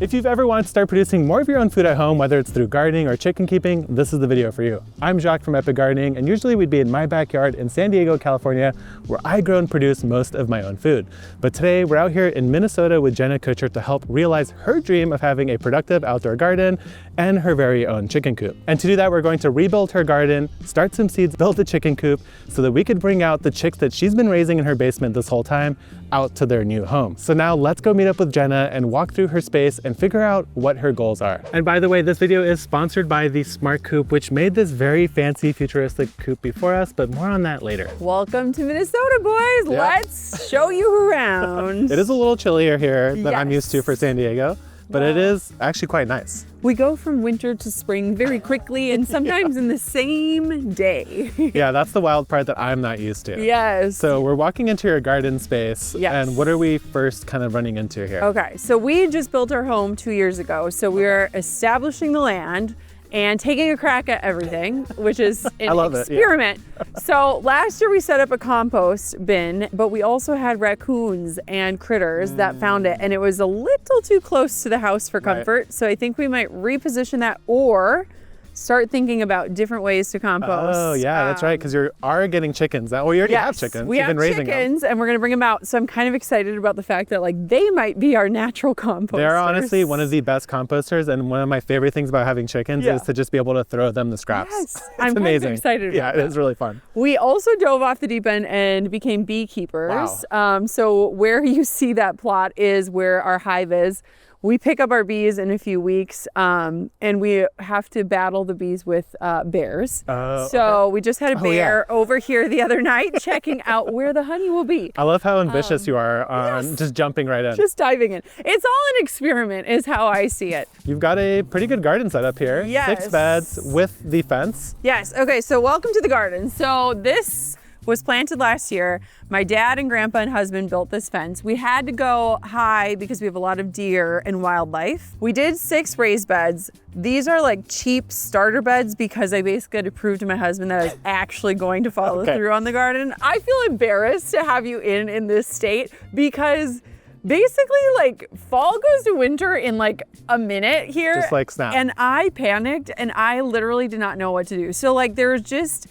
If you've ever wanted to start producing more of your own food at home, whether it's through gardening or chicken keeping, this is the video for you. I'm Jacques from Epic Gardening, and usually we'd be in my backyard in San Diego, California, where I grow and produce most of my own food. But today we're out here in Minnesota with Jenna Kutcher to help realize her dream of having a productive outdoor garden and her very own chicken coop. And to do that, we're going to rebuild her garden, start some seeds, build a chicken coop so that we could bring out the chicks that she's been raising in her basement this whole time out to their new home. So now let's go meet up with Jenna and walk through her space and figure out what her goals are. And by the way, this video is sponsored by the Smart Coop, which made this very fancy futuristic coop before us, but more on that later. Welcome to Minnesota, boys. Yeah. Let's show you around. It is a little chillier here than I'm used to for San Diego, but it is actually quite nice. We go from winter to spring very quickly and sometimes in the same day. Yeah, that's the wild part that I'm not used to. Yes. So we're walking into your garden space, and what are we first kind of running into here? Okay, so we just built our home 2 years ago. So we're establishing the land and taking a crack at everything, which is an experiment. So last year we set up a compost bin, but we also had raccoons and critters that found it, and it was a little too close to the house for comfort. So I think we might reposition that or start thinking about different ways to compost. Oh yeah, that's right, because you are getting chickens. Well, you already have chickens. We have chickens, and we're gonna bring them out. So I'm kind of excited about the fact that they might be our natural composters. They're honestly one of the best composters, and one of my favorite things about having chickens is to just be able to throw them the scraps. Yes, I'm amazing. Kind of excited about it is really fun. We also dove off the deep end and became beekeepers. Wow. So where you see that plot is where our hive is. We pick up our bees in a few weeks, and we have to battle the bees with bears. So we just had a bear over here the other night checking out where the honey will be. I love how ambitious you are on just jumping right in. Just diving in. It's all an experiment is how I see it. You've got a pretty good garden set up here. Yes. 6 beds with the fence. Yes, okay, so welcome to the garden. So this was planted last year. My dad and grandpa and husband built this fence. We had to go high because we have a lot of deer and wildlife. We did 6 raised beds. These are like cheap starter beds because I basically had to prove to my husband that I was actually going to follow through on the garden. I feel embarrassed to have you in this state because basically fall goes to winter in a minute here. Just like snap. And I panicked and I literally did not know what to do. So there was just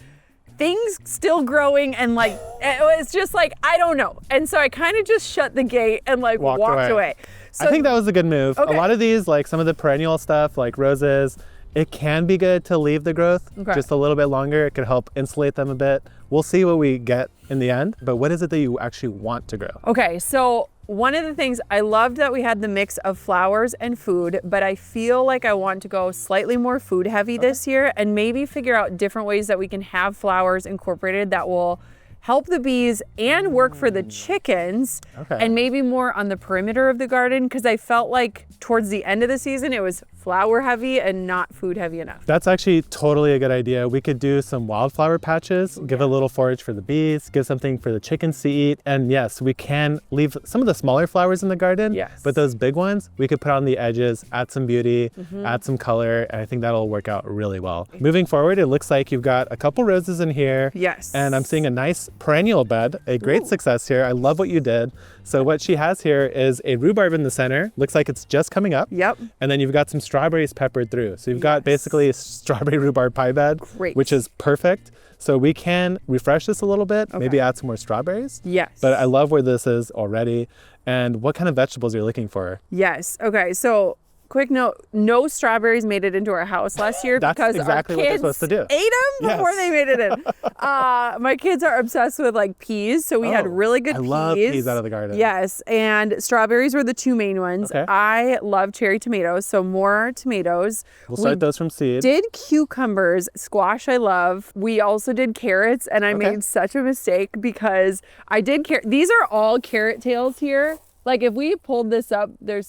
things still growing and it was just I don't know. And so I kind of just shut the gate and walked away. So I think that was a good move. Okay. A lot of these, some of the perennial stuff like roses, it can be good to leave the growth just a little bit longer. It could help insulate them a bit. We'll see what we get in the end, but what is it that you actually want to grow? Okay, so one of the things I loved that we had the mix of flowers and food, but I feel like I want to go slightly more food heavy this year and maybe figure out different ways that we can have flowers incorporated that will help the bees and work for the chickens and maybe more on the perimeter of the garden because I felt like towards the end of the season it was flower heavy and not food heavy enough. That's actually totally a good idea. We could do some wildflower patches, give a little forage for the bees, give something for the chickens to eat. And yes, we can leave some of the smaller flowers in the garden, but those big ones, we could put on the edges, add some beauty, add some color, and I think that'll work out really well. Moving forward, it looks like you've got a couple roses in here. Yes. And I'm seeing a nice perennial bed, a great success here. I love what you did. So what she has here is a rhubarb in the center. Looks like it's just coming up. Yep. And then you've got some strawberries peppered through. So you've got basically a strawberry rhubarb pie bed, which is perfect. So we can refresh this a little bit, maybe add some more strawberries. Yes. But I love where this is already. And what kind of vegetables you're looking for? Yes. Okay. So quick note, no strawberries made it into our house last year because exactly our kids what they're supposed to do. ate them before they made it in. My kids are obsessed with peas, so we had really good peas. I love peas out of the garden. Yes, and strawberries were the 2 main ones. I love cherry tomatoes, so more tomatoes. We'll start those from seed. Did cucumbers, squash I love. We also did carrots, and I made such a mistake because I did these are all carrot tails here. If we pulled this up, you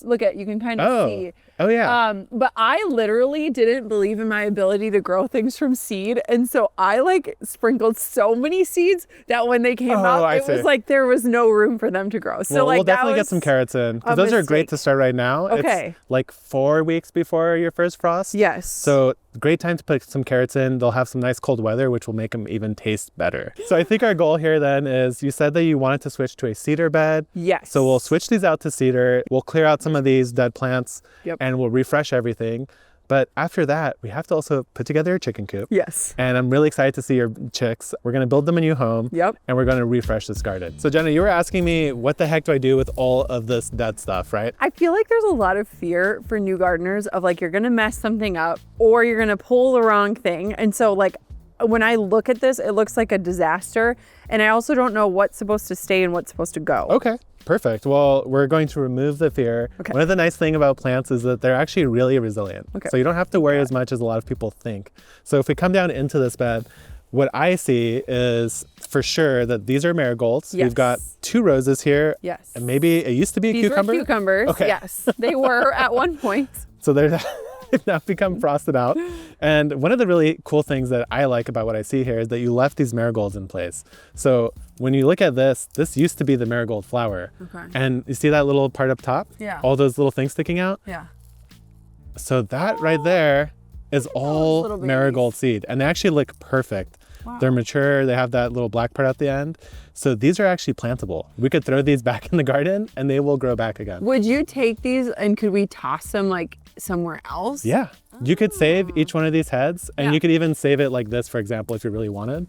can kind of see. Oh yeah. But I literally didn't believe in my ability to grow things from seed. And so I sprinkled so many seeds that when they came out, it was there was no room for them to grow. So we'll definitely get some carrots in because those are great to start right now. Okay. It's 4 weeks before your first frost. Yes. So Great time to put some carrots in. They'll have some nice cold weather, which will make them even taste better. So I think our goal here then is, you said that you wanted to switch to a cedar bed. Yes. So we'll switch these out to cedar. We'll clear out some of these dead plants Yep. and we'll refresh everything. But after that, we have to also put together a chicken coop. Yes. And I'm really excited to see your chicks. We're going to build them a new home. Yep. And we're going to refresh this garden. So Jenna, you were asking me, what the heck do I do with all of this dead stuff, right? I feel like there's a lot of fear for new gardeners of like, you're going to mess something up or you're going to pull the wrong thing. And so like, when I look at this, it looks like a disaster. And I also don't know what's supposed to stay and what's supposed to go. Okay, perfect. Well, we're going to remove the fear. Okay. One of the nice things about plants is that they're actually really resilient. Okay. So you don't have to worry as much as a lot of people think. So if we come down into this bed, what I see is for sure that these are marigolds. Yes. We've got 2 roses here. Yes. And maybe it used to be a These cucumber. were cucumbers. Okay. Yes, they were at one point. So they've now become frosted out. And one of the really cool things that I like about what I see here is that you left these marigolds in place. So when you look at this used to be the marigold flower. Okay. And you see that little part up top? Yeah. All those little things sticking out? Yeah. So that right there is all little babies. marigold seed. And they actually look perfect. Wow. They're mature. They have that little black part at the end. So these are actually plantable. We could throw these back in the garden and they will grow back again. Would you take these and could we toss them like somewhere else? Yeah. You could save each one of these heads and Yeah. you could even save it like this, for example, if you really wanted.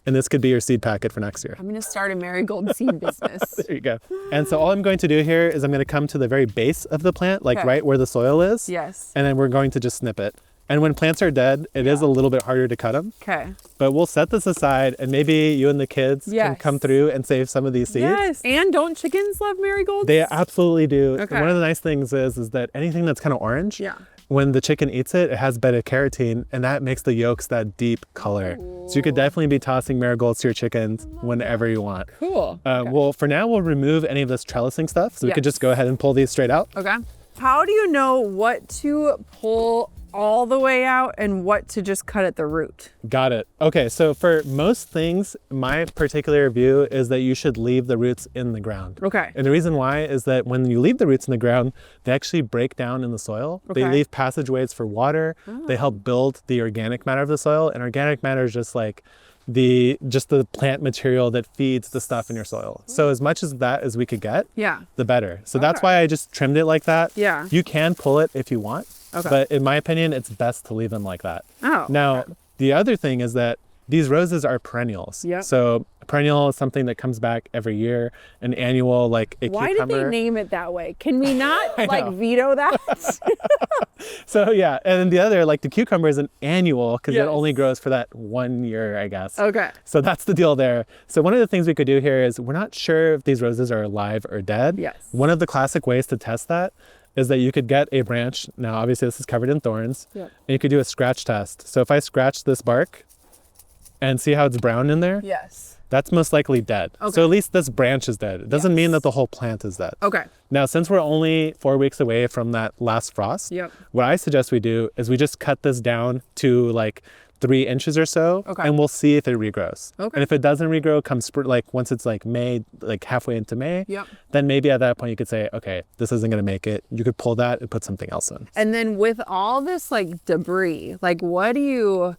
And this could be your seed packet for next year. I'm going to start a marigold seed business. There you go. And so all I'm going to do here is I'm going to come to the very base of the plant, like Okay. right where the soil is. Yes. And then we're going to just snip it. And when plants are dead, it is a little bit harder to cut them. Okay. But we'll set this aside and maybe you and the kids can Yes. come through and save some of these seeds. Yes. And don't chickens love marigolds? They absolutely do. Okay. And one of the nice things is that anything that's kind of orange, Yeah. when the chicken eats it, it has beta carotene and that makes the yolks that deep color. So you could definitely be tossing marigolds to your chickens whenever you want. Cool. Well, for now, we'll remove any of this trellising stuff. So we could Yes. just go ahead and pull these straight out. Okay. How do you know what to pull all the way out and what to just cut at the root? Got it. Okay, so for most things, my particular view is that you should leave the roots in the ground. Okay. And the reason why is that when you leave the roots in the ground, they actually break down in the soil. They Okay. leave passageways for water. They help build the organic matter of the soil. And organic matter is just like the plant material that feeds the stuff in your soil. So as much as that as we could get, Yeah. the better. So that's Okay. why I just trimmed it like that. Yeah. You can pull it if you want. Okay. But in my opinion, it's best to leave them like that. Oh. Now, the other thing is that these roses are perennials. Yep. So a perennial is something that comes back every year, an annual, like a Why cucumber. did they name it that way? Can we not I like know. veto that? So yeah, and then the other, like the cucumber is an annual because Yes. it only grows for that 1 year, I guess. Okay. So that's the deal there. So one of the things we could do here is we're not sure if these roses are alive or dead. Yes. One of the classic ways to test that is that you could get a branch. Now, obviously this is covered in thorns. Yep. And you could do a scratch test. So if I scratch this bark and see how it's brown in there, Yes. that's most likely dead. Okay. So at least this branch is dead. It doesn't mean Yes. that the whole plant is dead. Okay. Now, since we're only 4 weeks away from that last frost, Yep. what I suggest we do is we just cut this down to like 3 inches or so, Okay. and we'll see if it regrows. Okay. And if it doesn't regrow, like once it's like May, like halfway into May, Yep. then maybe at that point you could say, okay, this isn't gonna make it. You could pull that and put something else in. And then with all this like debris, like what do you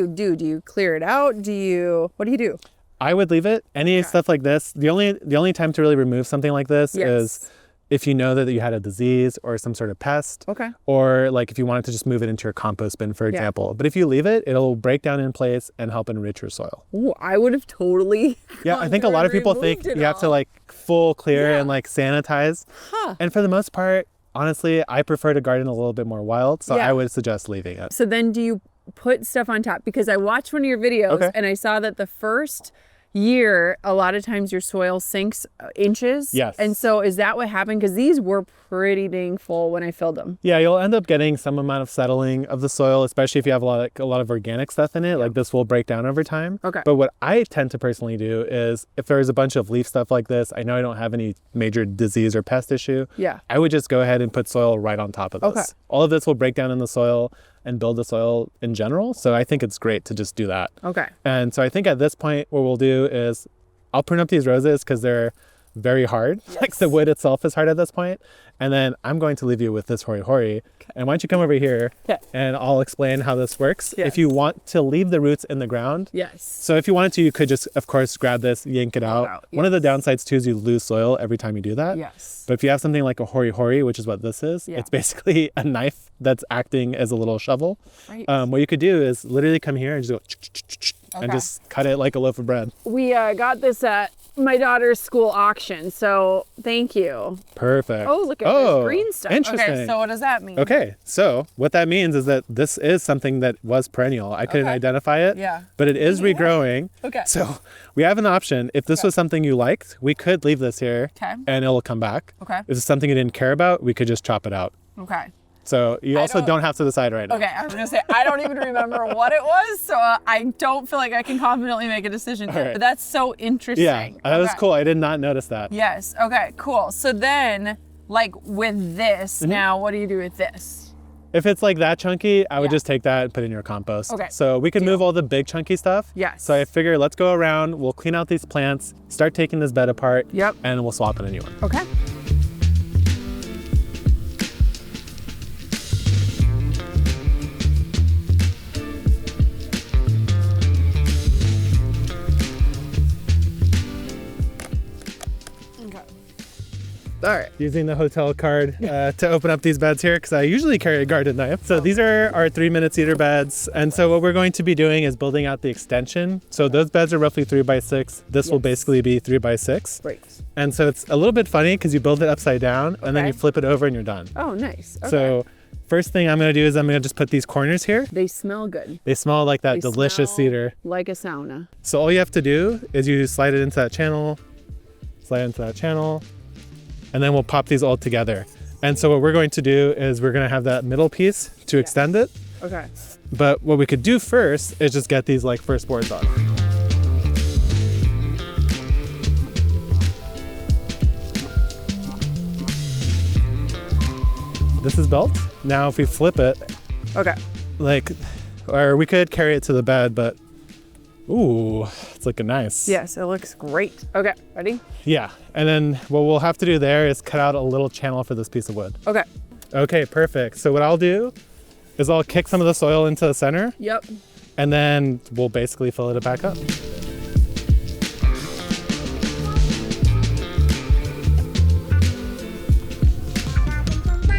do? Do you clear it out? What do you do? I would leave it. Any stuff like this, the only time to really remove something like this Yes. is if you know that you had a disease or some sort of pest, Okay. or like if you wanted to just move it into your compost bin, for example. But if you leave it, it'll break down in place and help enrich your soil. Ooh, I would have totally. Yeah, I think a lot of people think you have to like full clear Yeah. and like sanitize. Huh. And for the most part, honestly, I prefer to garden a little bit more wild. So Yeah. I would suggest leaving it. So then do you put stuff on top? Because I watched one of your videos Okay. and I saw that the first year, a lot of times your soil sinks inches. Yes. And so is that what happened? Because these were pretty dang full when I filled them. Yeah, you'll end up getting some amount of settling of the soil, especially if you have a lot of organic stuff in it. Like this will break down over time. Okay. But what I tend to personally do is if there's a bunch of leaf stuff like this, I know I don't have any major disease or pest issue. Yeah. I would just go ahead and put soil right on top of this. Okay. All of this will break down in the soil and build the soil in general. So I think it's great to just do that. Okay. And so I think at this point, what we'll do is I'll prune up these roses because they're very hard. Like the wood itself is hard at this point. And then I'm going to leave you with this hori-hori. And why don't you come over here and I'll explain how this works. If you want to leave the roots in the ground. So if you wanted to, you could just, of course, grab this, yank it out. One of the downsides too is you lose soil every time you do that. But if you have something like a hori-hori, which is what this is, it's basically a knife that's acting as a little shovel. What you could do is literally come here and just go and just cut it like a loaf of bread. We got this at my daughter's school auction, so thank you. Perfect. Oh, look at this green stuff. Interesting. Okay, so what does that mean? Okay, so what that means is that this is something that was perennial. I couldn't identify it, but it is regrowing. So we have an option. If this was something you liked, we could leave this here and it'll come back. If it's something you didn't care about, we could just chop it out. So you also don't have to decide right now. I was gonna say, I don't even remember what it was, so I don't feel like I can confidently make a decision here, but that's so interesting. That was cool. I did not notice that. Yes, okay, cool. So then, like with this, now what do you do with this? If it's like that chunky, I would just take that and put it in your compost. So we can move all the big chunky stuff. So I figure let's go around, we'll clean out these plants, start taking this bed apart, and we'll swap in a new one. All right, using the hotel card to open up these beds here because I usually carry a garden knife. So these are our 3-minute cedar beds. And so what we're going to be doing is building out the extension. So those beds are roughly 3x6. This will basically be 3x6. And so it's a little bit funny because you build it upside down and then you flip it over and you're done. Oh, nice. So first thing I'm gonna do is I'm gonna just put these corners here. They smell good. They smell like that delicious cedar. Like a sauna. So all you have to do is you slide it into that channel, and then we'll pop these all together. And so what we're going to do is we're gonna have that middle piece to extend it. But what we could do first is just get these like first boards on. This is built. Now if we flip it, or we could carry it to the bed, but ooh, it's looking nice. Yes, it looks great. Okay, ready? Yeah, and then what we'll have to do there is cut out a little channel for this piece of wood. Okay, perfect. So what I'll do is I'll kick some of the soil into the center. And then we'll basically fill it back up.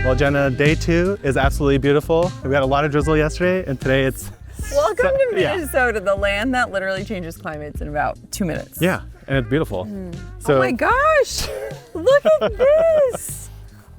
Well, Jenna, day 2 is absolutely beautiful. We had a lot of drizzle yesterday, and today it's... Welcome to Minnesota, the land that literally changes climates in about 2 minutes. Yeah, and it's beautiful. So, oh my gosh, look at this.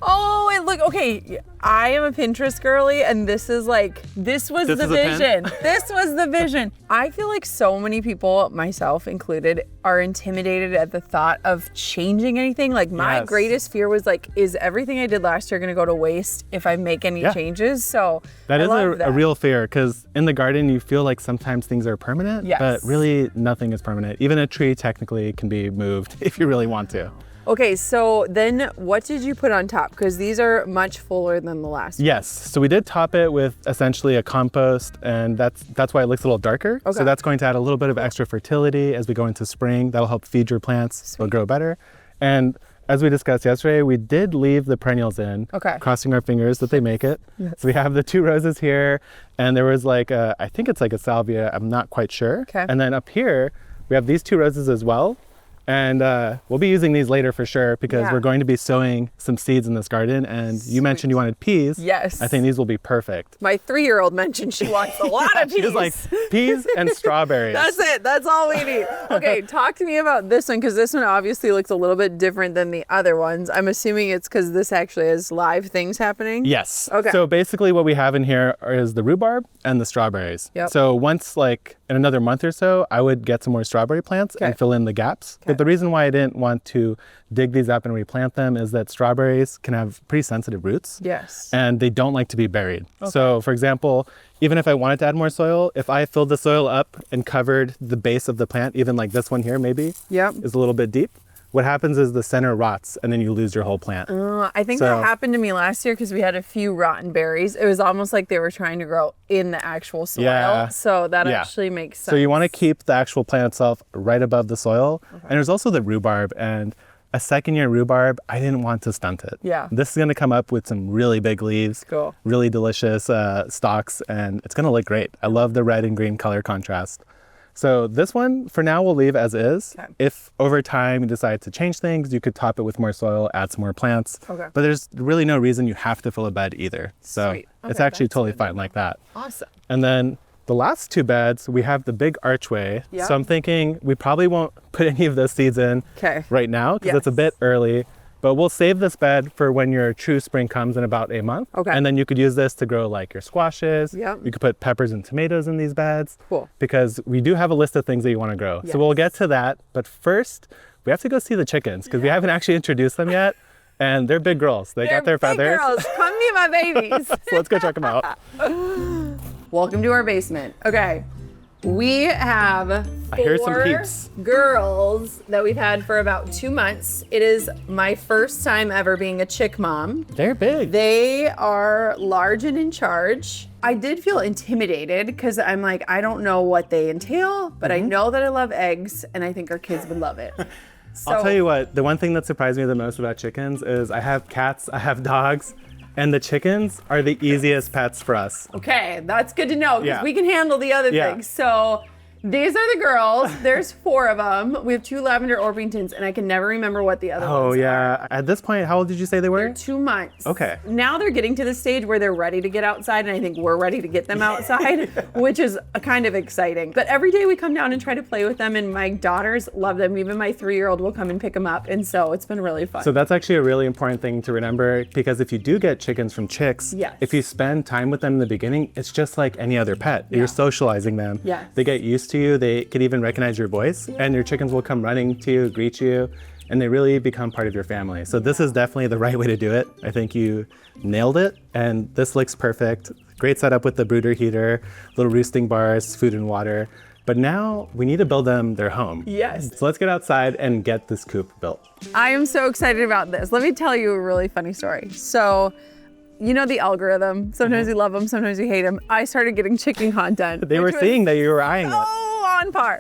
Oh, okay, I am a Pinterest girly, and this was the vision. This was the vision. I feel like so many people, myself included, are intimidated at the thought of changing anything. Like my greatest fear was like, is everything I did last year gonna go to waste if I make any changes? So that is a real fear, because in the garden, you feel like sometimes things are permanent, but really nothing is permanent. Even a tree technically can be moved if you really want to. Okay, so then what did you put on top? Because these are much fuller than the last one. Yes, so we did top it with essentially a compost, and that's why it looks a little darker. So that's going to add a little bit of extra fertility as we go into spring. That'll help feed your plants, they'll grow better. And as we discussed yesterday, we did leave the perennials in, crossing our fingers that they make it. So we have the 2 roses here, and there was like I think it's like a salvia, I'm not quite sure. And then up here, we have these 2 roses as well. And we'll be using these later for sure, because we're going to be sowing some seeds in this garden. And you mentioned you wanted peas. Yes. I think these will be perfect. My 3-year-old mentioned she wants a lot of peas. She was like, peas and strawberries. That's it. That's all we need. Okay, talk to me about this one, because this one obviously looks a little bit different than the other ones. I'm assuming it's because this actually has live things happening. Yes. Okay. So basically what we have in here is the rhubarb and the strawberries. So once like in another month or so, I would get some more strawberry plants and fill in the gaps. But the reason why I didn't want to dig these up and replant them is that strawberries can have pretty sensitive roots. And they don't like to be buried. So for example, even if I wanted to add more soil, if I filled the soil up and covered the base of the plant, even like this one here maybe is a little bit deep, what happens is the center rots and then you lose your whole plant. I think that happened to me last year because we had a few rotten berries. It was almost like they were trying to grow in the actual soil. So that actually makes sense. So you want to keep the actual plant itself right above the soil. And there's also the rhubarb, and a second-year rhubarb, I didn't want to stunt it. Yeah. This is going to come up with some really big leaves, Cool. really delicious stalks, and it's going to look great. I love the red and green color contrast. So this one, for now, we'll leave as is. Okay. If over time you decide to change things, you could top it with more soil, add some more plants. Okay. But there's really no reason you have to fill a bed either. So Sweet. it's Okay, actually that's totally good. fine like that. Awesome. And then the last 2 beds, we have the big archway. Yeah. So I'm thinking we probably won't put any of those seeds in Okay. right now because it's a Yes. bit early. But we'll save this bed for when your true spring comes in about a month. Okay. And then you could use this to grow like your squashes. Yep. You could put peppers and tomatoes in these beds. Cool. Because we do have a list of things that you want to grow. Yes. So we'll get to that. But first, we have to go see the chickens because we haven't actually introduced them yet. And they're big girls. They got their big feathers. girls. Come meet my babies. So let's go check them out. Welcome to our basement. Okay. We have I hear some 4 peeps. girls that we've had for about 2 months. It is my first time ever being a chick mom. They're big. They are large and in charge. I did feel intimidated because I'm like, I don't know what they entail, but I know that I love eggs and I think our kids would love it. So, I'll tell you what, the one thing that surprised me the most about chickens is I have cats, I have dogs, and the chickens are the easiest pets for us. Okay, that's good to know because Yeah. we can handle the other Yeah. things. So these are the girls. There's 4 of them. We have 2 lavender Orpingtons, and I can never remember what the other Oh ones are. yeah. At this point, how old did you say they were? 2 months. Okay. Now they're getting to the stage where they're ready to get outside, and I think we're ready to get them outside, which is kind of exciting. But every day we come down and try to play with them, and my daughters love them. Even my 3-year-old will come and pick them up, and so it's been really fun. So that's actually a really important thing to remember because if you do get chickens from chicks, Yes. if you spend time with them in the beginning, it's just like any other pet. You're socializing them. Yes. They get used to you. They could even recognize your voice and your chickens will come running to you, greet you, and they really become part of your family. So this is definitely the right way to do it. I think you nailed it and this looks perfect. Great setup with the brooder heater, little roosting bars, food and water. But now we need to build them their home. Yes. So let's get outside and get this coop built. I am so excited about this. Let me tell you a really funny story. So, you know the algorithm. Sometimes you love them, sometimes you hate them. I started getting chicken content. They were which was seeing that you were eyeing it. on par.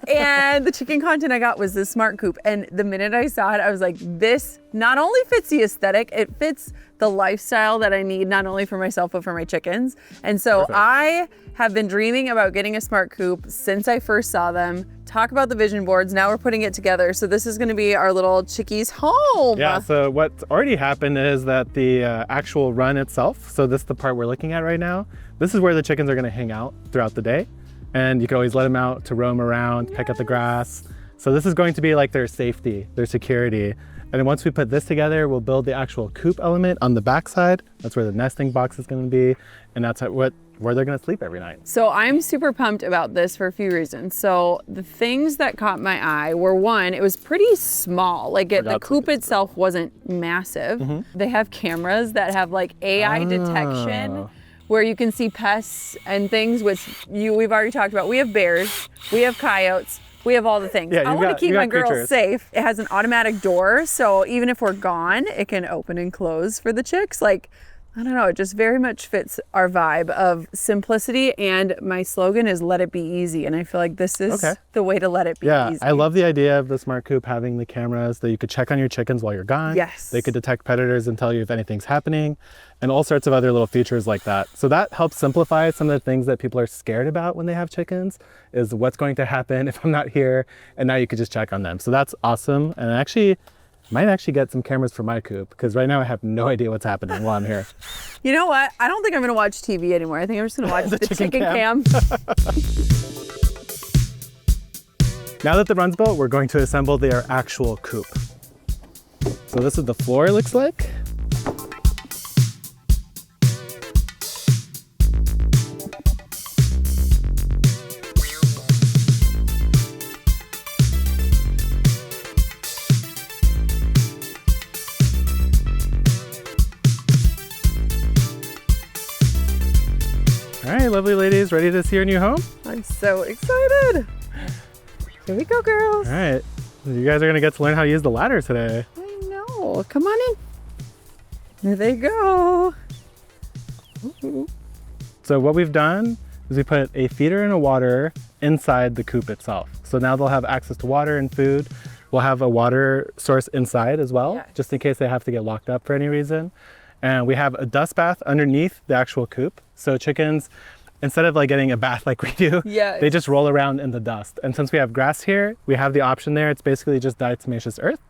And the chicken content I got was the Smart Coop. And the minute I saw it, I was like, this not only fits the aesthetic, it fits the lifestyle that I need, not only for myself, but for my chickens. And so Perfect. I have been dreaming about getting a Smart Coop since I first saw them. Talk about the vision boards. Now we're putting it together. So this is going to be our little chickies home. Yeah, so what's already happened is that the actual run itself, so this is the part we're looking at right now, this is where the chickens are gonna hang out throughout the day. And you can always let them out to roam around, peck at the grass. So this is going to be like their safety, their security. And then once we put this together, we'll build the actual coop element on the backside. That's where the nesting box is gonna be. And that's where they're gonna sleep every night. So I'm super pumped about this for a few reasons. So the things that caught my eye were, one, it was pretty small. Like the coop itself wasn't massive. They have cameras that have like AI detection where you can see pests and things, which we've already talked about. We have bears, we have coyotes, we have all the things. Yeah, I want to keep my girls creatures. safe. It has an automatic door, so even if we're gone, it can open and close for the chicks. Like, I don't know, it just very much fits our vibe of simplicity, and my slogan is let it be easy, and I feel like this is the way to let it be Yeah, easy. I love the idea of the Smart Coop having the cameras that you could check on your chickens while you're gone. Yes. They could detect predators and tell you if anything's happening and all sorts of other little features like that. So that helps simplify some of the things that people are scared about when they have chickens, is what's going to happen if I'm not here, and now you could just check on them. So that's awesome. And actually, might actually get some cameras for my coop because right now I have no idea what's happening while I'm here. You know what? I don't think I'm gonna watch TV anymore. I think I'm just gonna watch the chicken cam. Now that the run's built, we're going to assemble their actual coop. So this is the floor, it looks like. All right, lovely ladies, ready to see your new home? I'm so excited. Here we go, girls. All right, you guys are gonna get to learn how to use the ladder today. I know. Come on in. There they go. So what we've done is we put a feeder and a water inside the coop itself. So now they'll have access to water and food We'll have a water source inside as well, Yes. just in case they have to get locked up for any reason. And we have a dust bath underneath the actual coop. So chickens, instead of like getting a bath like we do, Yes. they just roll around in the dust. And since we have grass here, we have the option there. It's basically just diatomaceous earth.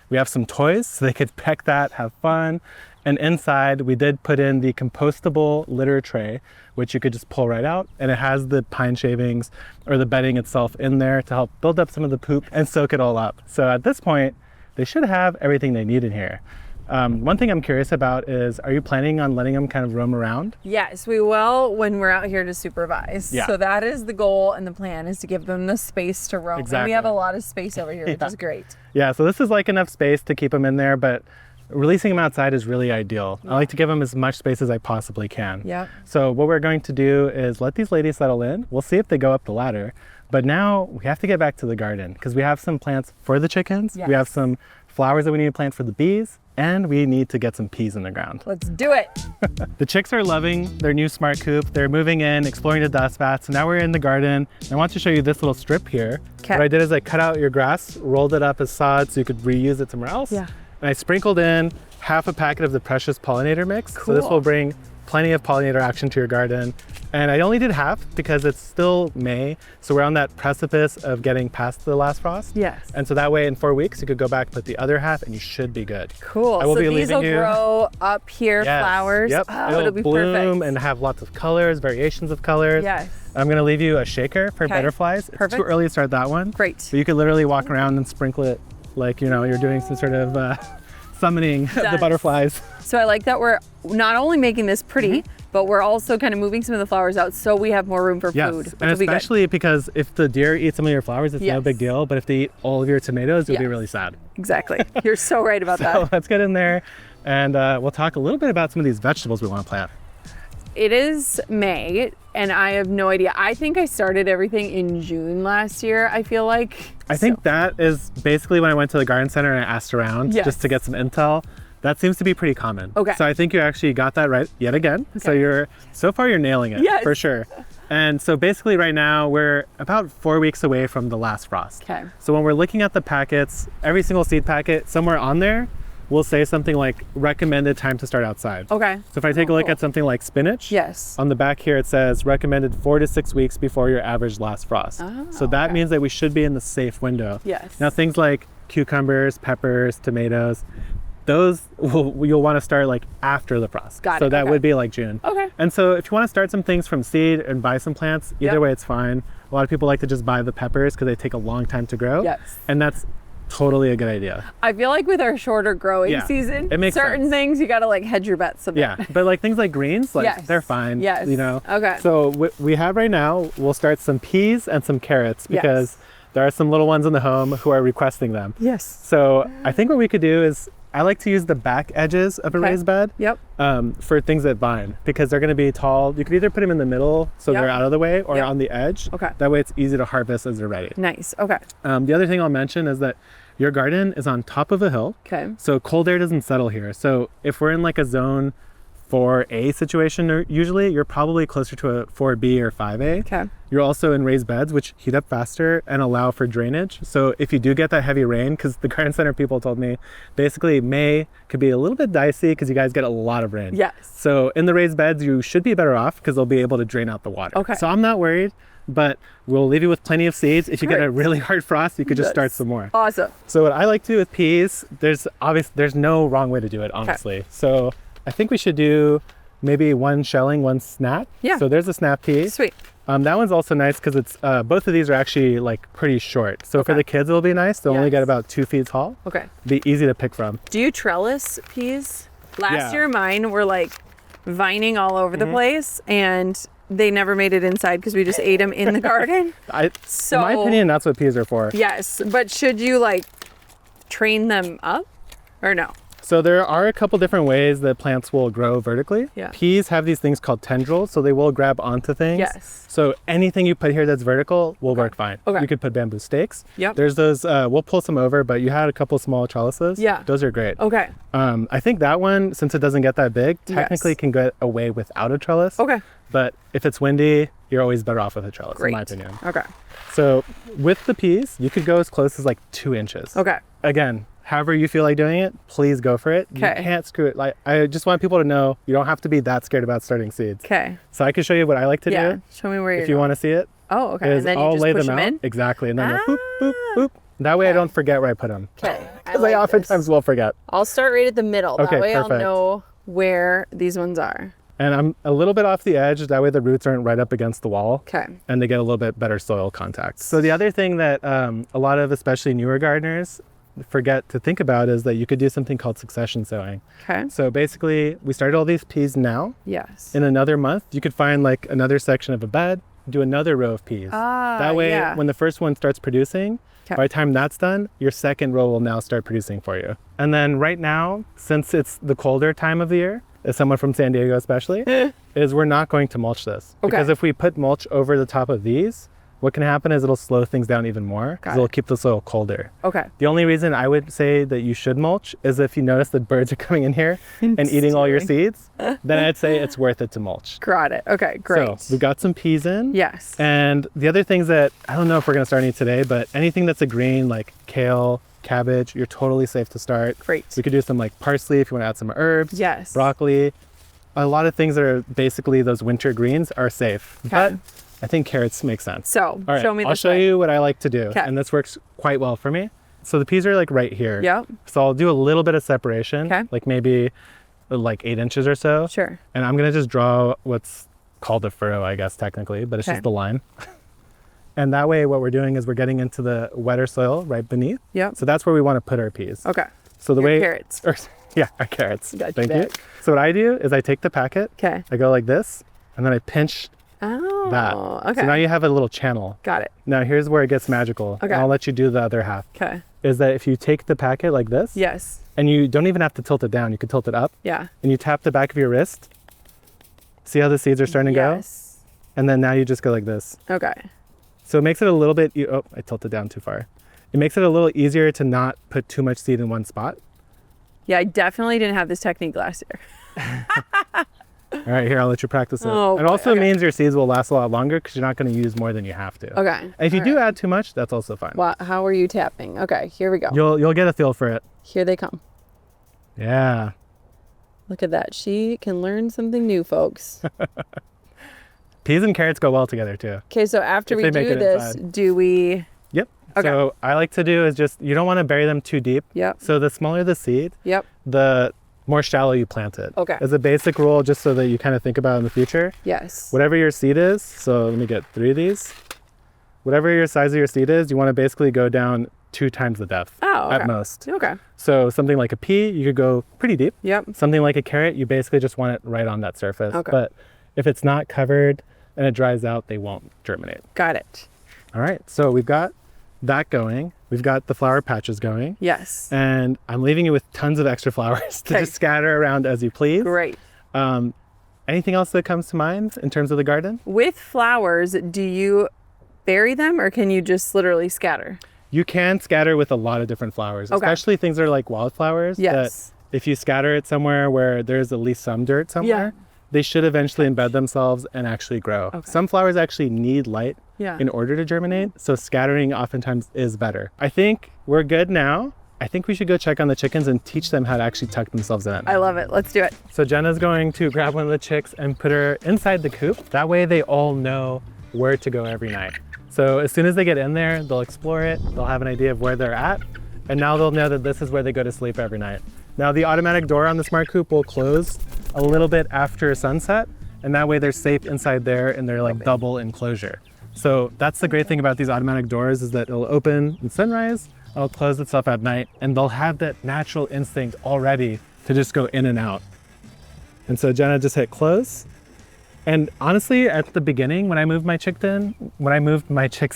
We have some toys so they could peck that, have fun. And inside we did put in the compostable litter tray, which you could just pull right out. And it has the pine shavings or the bedding itself in there to help build up some of the poop and soak it all up. So at this point, they should have everything they need in here. One thing I'm curious about is, are you planning on letting them kind of roam around? Yes, we will when we're out here to supervise. Yeah. So that is the goal and the plan, is to give them the space to roam. And Exactly. we have a lot of space over here, which is great. Yeah, so this is like enough space to keep them in there, but releasing them outside is really ideal. I like to give them as much space as I possibly can. Yep. So what we're going to do is let these ladies settle in. We'll see if they go up the ladder. But now we have to get back to the garden because we have some plants for the chickens. Yes. We have some flowers that we need to plant for the bees, and we need to get some peas in the ground. Let's do it. The chicks are loving their new Smart Coop. They're moving in, exploring the dust bath. So now we're in the garden. I want to show you this little strip here. Okay. What I did is I cut out your grass, rolled it up as sod so you could reuse it somewhere else. Yeah. And I sprinkled in half a packet of the precious pollinator mix. So this Cool. will bring plenty of pollinator action to your garden. And I only did half because it's still May. So we're on that precipice of getting past the last frost. Yes. And so that way in 4 weeks, you could go back, put the other half, and you should be good. Cool. I will So be these leaving will you. grow up here, Yes. flowers. Yep. Oh, it'll be bloom perfect. and have lots of colors, variations of colors. Yes. I'm gonna leave you a shaker for Okay. butterflies. It's Perfect. too early to start that one. Great. But you could literally walk around and sprinkle it like, you know, you're doing some sort of summoning of the Yes. butterflies. So I like that we're not only making this pretty, but we're also kind of moving some of the flowers out so we have more room for Yes, food. Which and will be good. especially because if the deer eat some of your flowers, it's no Yes. big deal. But if they eat all of your tomatoes, you'll be Yes. really sad. Exactly. You're so right about So that. let's get in there and we'll talk a little bit about some of these vegetables we want to plant. It is May, and I have no idea. I think I started everything in June last year, I feel like. I think that is basically when I went to the garden center and I asked around Yes. just to get some intel. That seems to be pretty common. Okay. So I think you actually got that right yet again. So Okay. so far you're nailing it. Yes. For sure. And so basically right now we're about 4 weeks away from the last frost. Okay. So when we're looking at the packets, every single seed packet, somewhere on there will say something like recommended time to start outside. Okay. So if I take a look cool. at something like spinach, Yes. on the back here it says recommended 4 to 6 weeks before your average last frost. Oh, so that okay. means that we should be in the safe window. Yes. Now things like cucumbers, peppers, tomatoes, those you'll want to start like after the frost. Got so it, that okay. would be like June. Okay. And so if you want to start some things from seed and buy some plants, either Yep. way it's fine. A lot of people like to just buy the peppers because they take a long time to grow. Yes. And that's totally a good idea. I feel like with our shorter growing Yeah, season, it makes certain sense. things you gotta like hedge your bets a bit. Yeah, but like things like greens, like Yes. they're fine. Yes. You know. Okay. So what we have right now, we'll start some peas and some carrots because there are some little ones in the home who are requesting them. Yes. So I think what we could do is I like to use the back edges of a Okay. raised bed Yep. for things that vine because they're going to be tall. You could either put them in the middle so Yep. they're out of the way or Yep. on the edge. Okay. That way it's easy to harvest as they're ready. Nice. Okay. The other thing I'll mention is that your garden is on top of a hill. Okay. So cold air doesn't settle here. So if we're in like a zone 4A situation, usually you're probably closer to a 4B or 5A. Okay. You're also in raised beds, which heat up faster and allow for drainage. So if you do get that heavy rain, because the garden center people told me, basically May could be a little bit dicey because you guys get a lot of rain. Yes. So in the raised beds, you should be better off because they'll be able to drain out the water. Okay. So I'm not worried, but we'll leave you with plenty of seeds. If you get a Great. really hard frost, you could just start Yes. some more. Awesome. So what I like to do with peas, there's no wrong way to do it, honestly. So I think we should do maybe one shelling, one snap. Yeah. So there's a snap pea. Sweet. That one's also nice because it's both of these are actually like pretty short. So for Okay. the kids, it'll be nice. They'll only Yes. get about 2 feet tall. Okay. Be easy to pick from. Do you trellis peas? Last Yeah. year mine were like vining all over the place and they never made it inside because we just ate them in the garden. In my opinion, that's what peas are for. Yes, but should you like train them up or no? So there are a couple different ways that plants will grow vertically. Yeah. Peas have these things called tendrils, so they will grab onto things. Yes. So anything you put here that's vertical will work fine. Okay. You could put bamboo stakes. Yep. There's those, we'll pull some over, but you had a couple small trellises. Yeah. Those are great. Okay. I think that one, since it doesn't get that big, technically can get away without a trellis. Okay. But if it's windy, you're always better off with a trellis, Great. in my opinion. Okay. So with the peas, you could go as close as like 2 inches. Okay. Again, however you feel like doing it, please go for it. Okay. You can't screw it. Like, I just want people to know you don't have to be that scared about starting seeds. Okay. So I can show you what I like to do. Show me where you're If you want to see it. Oh, okay. Is And then I'll you just lay push them out. in? Exactly. And then boop, boop, boop. That way I don't forget where I put them. Okay. Because I oftentimes will forget. I'll start right at the middle. Okay, that way perfect. I'll know where these ones are. And I'm a little bit off the edge. That way the roots aren't right up against the wall. Okay. And they get a little bit better soil contact. So the other thing that a lot of especially newer gardeners forget to think about is that you could do something called succession sowing. Okay. So basically we started all these peas now. Yes. In another month, you could find like another section of a bed, do another row of peas. That way, when the first one starts producing, by the time that's done, your second row will now start producing for you. And then right now, since it's the colder time of the year, as someone from San Diego especially, is we're not going to mulch this. Okay. Because if we put mulch over the top of these, what can happen is it'll slow things down even more because it'll keep the soil colder. Okay. The only reason I would say that you should mulch is if you notice that birds are coming in here and eating all your seeds, then I'd say it's worth it to mulch. Got it. Okay, great. So we've got some peas in. Yes. And the other things that, I don't know if we're gonna start any today, but anything that's a green like kale, cabbage, you're totally safe to start. Great. We could do some like parsley if you wanna add some herbs. Yes. Broccoli. A lot of things that are basically those winter greens are safe. Okay. But I think carrots make sense. So, All right, show me I'll this show way. you what I like to do. Okay. And this works quite well for me. So the peas are like right here. Yep. So I'll do a little bit of separation, Okay. like maybe like 8 inches or so. Sure. And I'm gonna just draw what's called a furrow, I guess, technically, but it's Okay. just the line. And that way what we're doing is we're getting into the wetter soil right beneath. Yep. So that's where we wanna put our peas. Okay. So the Your way- carrots. Yeah, our carrots. Got you Thank you. back. So what I do is I take the packet, Okay. I go like this, and then I pinch Oh. that. Okay. So now you have a little channel. Got it. Now here's where it gets magical. Okay. And I'll let you do the other half. Okay. Is that if you take the packet like this, Yes. and you don't even have to tilt it down, you can tilt it up, Yeah. and you tap the back of your wrist. See how the seeds are starting to go? Yes. And then now you just go like this. Okay. So it makes it a little bit, oh, I tilted down too far. It makes it a little easier to not put too much seed in one spot. Yeah, I definitely didn't have this technique last year. All right, here, I'll let you practice it. Oh, it boy, also okay. means your seeds will last a lot longer because you're not going to use more than you have to. Okay. And if you do add too much, that's also fine. Wow, how are you tapping? Okay, here we go. You'll get a feel for it. Here they come. Yeah. Look at that. She can learn something new, folks. Peas and carrots go well together too. Okay, so after If we they make do it this, inside. do we... Yep. Okay. So I like to do is just, you don't want to bury them too deep. Yep. So the smaller the seed, Yep. the more shallow you plant it. Okay. As a basic rule, just so that you kind of think about it in the future, Yes. whatever your seed is, so let me get 3 of these. Whatever your size of your seed is, you want to basically go down 2 times the depth Oh, okay. at most. Okay. So something like a pea, you could go pretty deep. Yep. Something like a carrot, you basically just want it right on that surface. Okay. But if it's not covered and it dries out, they won't germinate. Got it. All right, so we've got that going. We've got the flower patches going. Yes. And I'm leaving you with tons of extra flowers to Okay. just scatter around as you please. Great. Anything else that comes to mind in terms of the garden? With flowers, do you bury them or can you just literally scatter? You can scatter with a lot of different flowers, Okay. especially things that are like wildflowers. Yes. That if you scatter it somewhere where there's at least some dirt somewhere, they should eventually embed themselves and actually grow. Okay. Some flowers actually need light Yeah. in order to germinate, so scattering oftentimes is better. I think we're good now. I think we should go check on the chickens and teach them how to actually tuck themselves in. I love it. Let's do it. So Jenna's going to grab one of the chicks and put her inside the coop. That way they all know where to go every night. So as soon as they get in there, they'll explore it, they'll have an idea of where they're at, and now they'll know that this is where they go to sleep every night. Now the automatic door on the Smart Coop will close a little bit after sunset, and that way they're safe inside there in their like double enclosure. So that's the great thing about these automatic doors, is that it'll open at sunrise, it'll close itself at night, and they'll have that natural instinct already to just go in and out. And so Jenna just hit close. And honestly, at the beginning, when I moved my chicks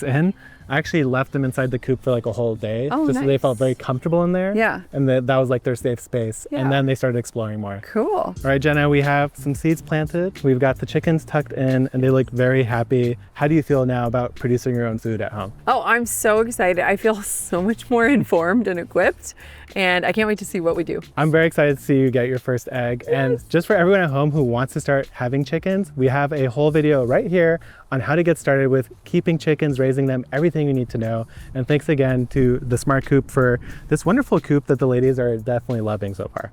in, I actually left them inside the coop for like a whole day, Oh, just so they nice. felt very comfortable in there. Yeah. And that was like their safe space. Yeah. And then they started exploring more. Cool. All right, Jenna, we have some seeds planted. We've got the chickens tucked in and they look very happy. How do you feel now about producing your own food at home? Oh, I'm so excited. I feel so much more informed and equipped, and I can't wait to see what we do. I'm very excited to see you get your first egg. Yes. And just for everyone at home who wants to start having chickens, we have a whole video right here on how to get started with keeping chickens, raising them, everything you need to know. And thanks again to the Smart Coop for this wonderful coop that the ladies are definitely loving so far.